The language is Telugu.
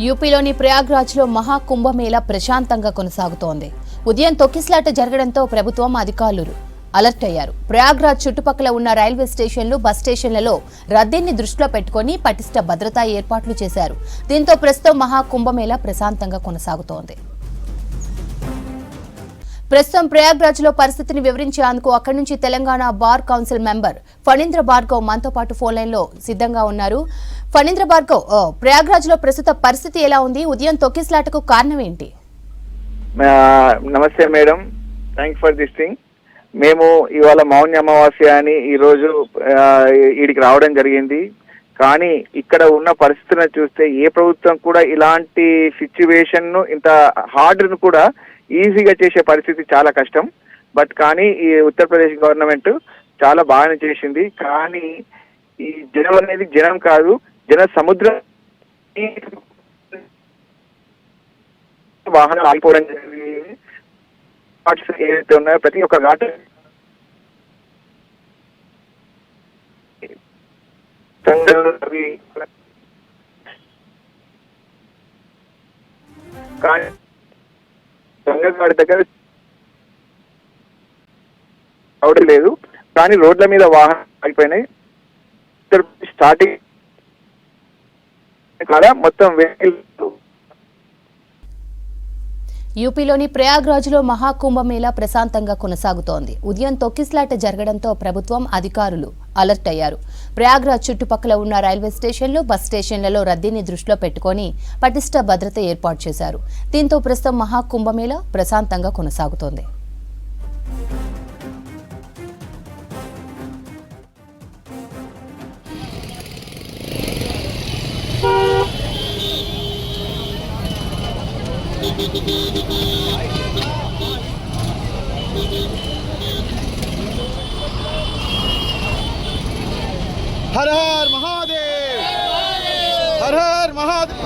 యూపీలోని ప్రయాగ్రాజ్లో మహాకుంభమేళా ప్రశాంతంగా కొనసాగుతోంది. ఉదయం తొక్కిసలాట జరగడంతో ప్రభుత్వం అధికారులు అలర్ట్ అయ్యారు. ప్రయాగ్రాజ్ చుట్టుపక్కల ఉన్న రైల్వే స్టేషన్లు, బస్ స్టేషన్లలో రద్దీని దృష్టిలో పెట్టుకుని పటిష్ట భద్రతా ఏర్పాట్లు చేశారు. దీంతో ప్రస్తుతం మహాకుంభమేళా ప్రశాంతంగా కొనసాగుతోంది. ప్రస్తుతం ప్రయాగ్రాజ్ లో పరిస్థితిని వివరించేందుకు అక్కడి నుంచి Telangana bar council member Phanindra Bhargav మనతో పాటు ఫోన్ లైన్ లో సిద్ధంగా ఉన్నారు. ఫణీంద్ర భార్గవ్, ప్రయాగ్రాజ్ లో ప్రస్తుత పరిస్థితి ఎలా ఉంది? ఉదయం తొక్కిసలాటకు కారణం ఏంటి? నమస్తే madam, thank for this thing. మేము ఇవాళ మౌని అమావాస్య అని ఈ రోజు ఈడికి రావడం జరిగింది. కానీ ఇక్కడ ఉన్న పరిస్థితులను చూస్తే ఏ ప్రభుత్వం కూడా ఇలాంటి సిచ్యువేషన్ ను, ఇంత హార్డ్ ను కూడా ఈజీగా చేసే పరిస్థితి చాలా కష్టం. బట్ కానీ ఈ ఉత్తరప్రదేశ్ గవర్నమెంట్ చాలా బాగానే చేసింది. కానీ ఈ జనం అనేది జనం కాదు, జన సముద్రం వాహనాలు ఆగిపోవడం జరిగింది. ఏదైతే ఉన్నాయో ప్రతి ఒక్క ఘాట్ గంగవాడి దగ్గర అవడం లేదు, కానీ రోడ్ల మీద వాహనాలు ఆగిపోయినాయి. స్టార్టింగ్ కాడ మొత్తం వెహికల్. యూపీలోని ప్రయాగ్రాజ్లో మహాకుంభమేళా ప్రశాంతంగా కొనసాగుతోంది. ఉదయం తొక్కిసలాట జరగడంతో ప్రభుత్వం అధికారులు అలర్ట్ అయ్యారు. ప్రయాగ్రాజ్ చుట్టుపక్కల ఉన్న రైల్వే స్టేషన్లు, బస్ స్టేషన్లలో రద్దీని దృష్టిలో పెట్టుకుని పటిష్ట భద్రత ఏర్పాటు చేశారు. దీంతో ప్రస్తుతం మహాకుంభమేళా ప్రశాంతంగా కొనసాగుతోంది. हर हर महादेव, हर हर महादेव।